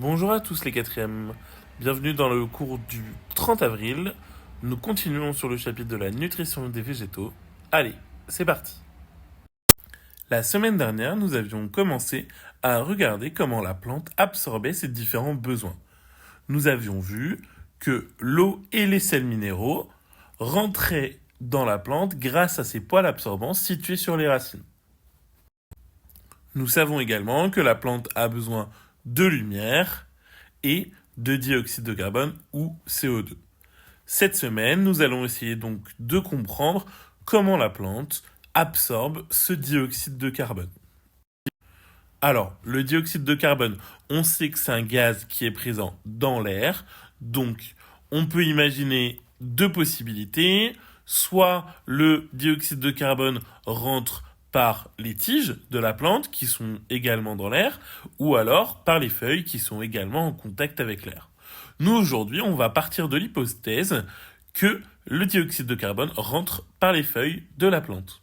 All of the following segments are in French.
Bonjour à tous les quatrièmes, bienvenue dans le cours du 30 avril. Nous continuons sur le chapitre de la nutrition des végétaux. Allez, c'est parti. La semaine dernière, nous avions commencé à regarder comment la plante absorbait ses différents besoins. Nous avions vu que l'eau et les sels minéraux rentraient dans la plante grâce à ses poils absorbants situés sur les racines. Nous savons également que la plante a besoin de lumière et de dioxyde de carbone ou CO2. Cette semaine, nous allons essayer donc de comprendre comment la plante absorbe ce dioxyde de carbone. Alors, le dioxyde de carbone, on sait que c'est un gaz qui est présent dans l'air, donc on peut imaginer deux possibilités. Soit le dioxyde de carbone rentre par les tiges de la plante qui sont également dans l'air, ou alors par les feuilles qui sont également en contact avec l'air. Nous, aujourd'hui, on va partir de l'hypothèse que le dioxyde de carbone rentre par les feuilles de la plante.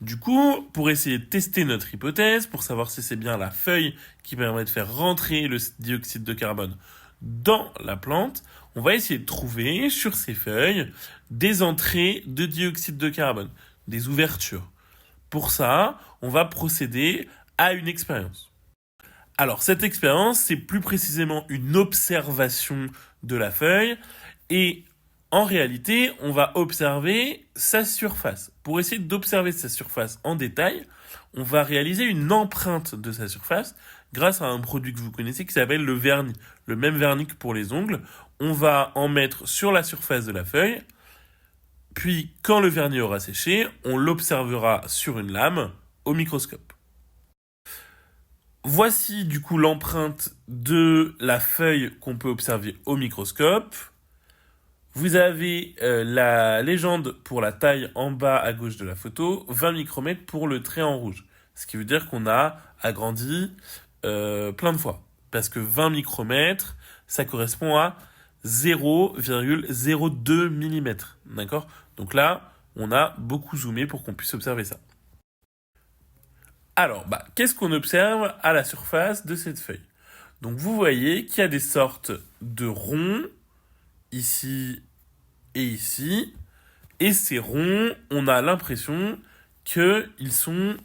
Du coup, pour essayer de tester notre hypothèse, pour savoir si c'est bien la feuille qui permet de faire rentrer le dioxyde de carbone dans la plante, on va essayer de trouver sur ces feuilles des entrées de dioxyde de carbone, des ouvertures. Pour ça, on va procéder à une expérience. Alors, cette expérience, c'est plus précisément une observation de la feuille et en réalité, on va observer sa surface. Pour essayer d'observer sa surface en détail, on va réaliser une empreinte de sa surface grâce à un produit que vous connaissez qui s'appelle le vernis. Le même vernis que pour les ongles. On va en mettre sur la surface de la feuille. Puis, quand le vernis aura séché, on l'observera sur une lame au microscope. Voici du coup l'empreinte de la feuille qu'on peut observer au microscope. Vous avez la légende pour la taille en bas à gauche de la photo, 20 micromètres pour le trait en rouge. Ce qui veut dire qu'on a agrandi plein de fois. Parce que 20 micromètres, ça correspond à 0,02 mm. D'accord? Donc là, on a beaucoup zoomé pour qu'on puisse observer ça. Alors, qu'est-ce qu'on observe à la surface de cette feuille? Donc vous voyez qu'il y a des sortes de ronds, ici et ici. Et ces ronds, on a l'impression qu'ils sont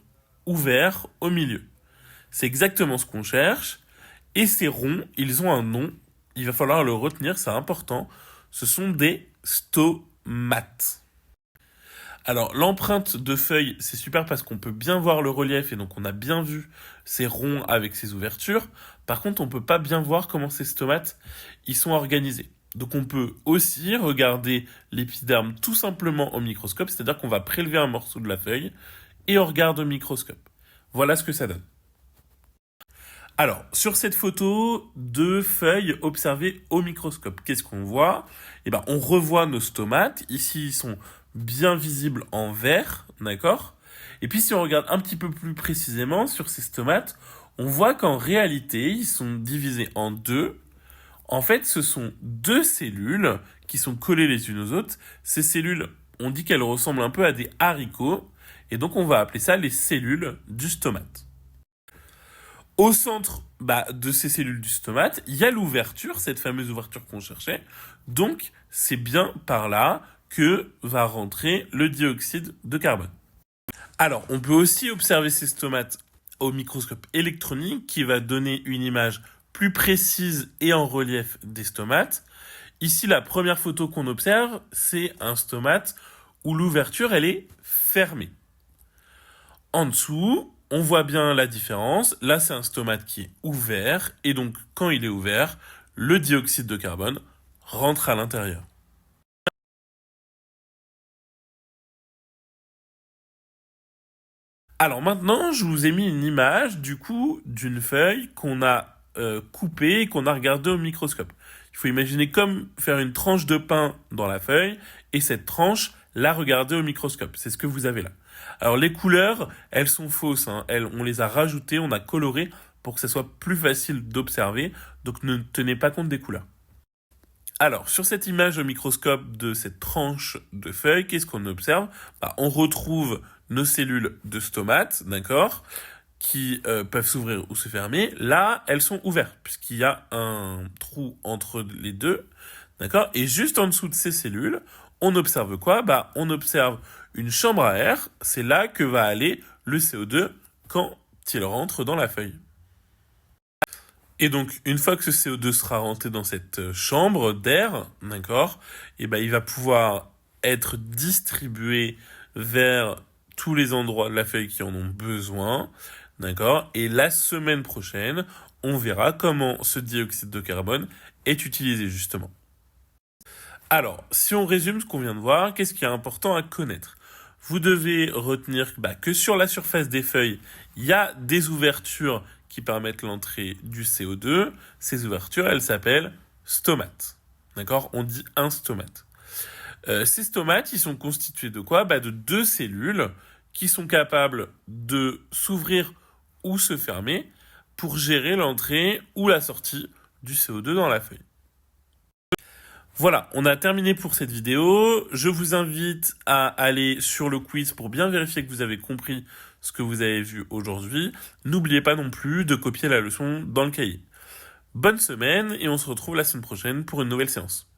ouverts au milieu. C'est exactement ce qu'on cherche. Et ces ronds, ils ont un nom. Il va falloir le retenir, c'est important. Ce sont des stomates. Alors, l'empreinte de feuille, c'est super parce qu'on peut bien voir le relief et donc on a bien vu ces ronds avec ces ouvertures. Par contre, on peut pas bien voir comment ces stomates, ils sont organisés. Donc on peut aussi regarder l'épiderme tout simplement au microscope, c'est-à-dire qu'on va prélever un morceau de la feuille et on regarde au microscope. Voilà ce que ça donne. Alors, sur cette photo, deux feuilles observées au microscope. Qu'est-ce qu'on voit? On revoit nos stomates. Ici, ils sont bien visibles en vert, d'accord? Et puis, si on regarde un petit peu plus précisément sur ces stomates, on voit qu'en réalité, ils sont divisés en deux. En fait, ce sont deux cellules qui sont collées les unes aux autres. Ces cellules, on dit qu'elles ressemblent un peu à des haricots. Et donc, on va appeler ça les cellules du stomate. Au centre de ces cellules du stomate, il y a l'ouverture, cette fameuse ouverture qu'on cherchait. Donc, c'est bien par là que va rentrer le dioxyde de carbone. Alors, on peut aussi observer ces stomates au microscope électronique qui va donner une image plus précise et en relief des stomates. Ici, la première photo qu'on observe, c'est un stomate où l'ouverture, elle est fermée. En dessous, on voit bien la différence. Là, c'est un stomate qui est ouvert. Et donc, quand il est ouvert, le dioxyde de carbone rentre à l'intérieur. Alors maintenant, je vous ai mis une image, du coup, d'une feuille qu'on a coupée et qu'on a regardée au microscope. Il faut imaginer comme faire une tranche de pain dans la feuille et cette tranche, la regarder au microscope. C'est ce que vous avez là. Alors les couleurs, elles sont fausses. On les a rajoutées, on a coloré pour que ça soit plus facile d'observer. Donc ne tenez pas compte des couleurs. Alors, sur cette image au microscope de cette tranche de feuille, qu'est-ce qu'on observe? On retrouve nos cellules de stomate, d'accord? qui peuvent s'ouvrir ou se fermer, là, elles sont ouvertes, puisqu'il y a un trou entre les deux, d'accord? Et juste en dessous de ces cellules, on observe quoi? Bah, on observe une chambre à air, c'est là que va aller le CO2 quand il rentre dans la feuille. Et donc, une fois que ce CO2 sera rentré dans cette chambre d'air, d'accord, et ben, il va pouvoir être distribué vers tous les endroits de la feuille qui en ont besoin, d'accord, et la semaine prochaine, on verra comment ce dioxyde de carbone est utilisé justement. Alors, si on résume ce qu'on vient de voir, qu'est-ce qui est important à connaître? Vous devez retenir que sur la surface des feuilles, il y a des ouvertures qui permettent l'entrée du CO2. Ces ouvertures, elles s'appellent stomates. D'accord? On dit un stomate. Ces stomates, ils sont constitués de quoi? De deux cellules qui sont capables de s'ouvrir ou se fermer pour gérer l'entrée ou la sortie du CO2 dans la feuille. Voilà, on a terminé pour cette vidéo. Je vous invite à aller sur le quiz pour bien vérifier que vous avez compris ce que vous avez vu aujourd'hui. N'oubliez pas non plus de copier la leçon dans le cahier. Bonne semaine et on se retrouve la semaine prochaine pour une nouvelle séance.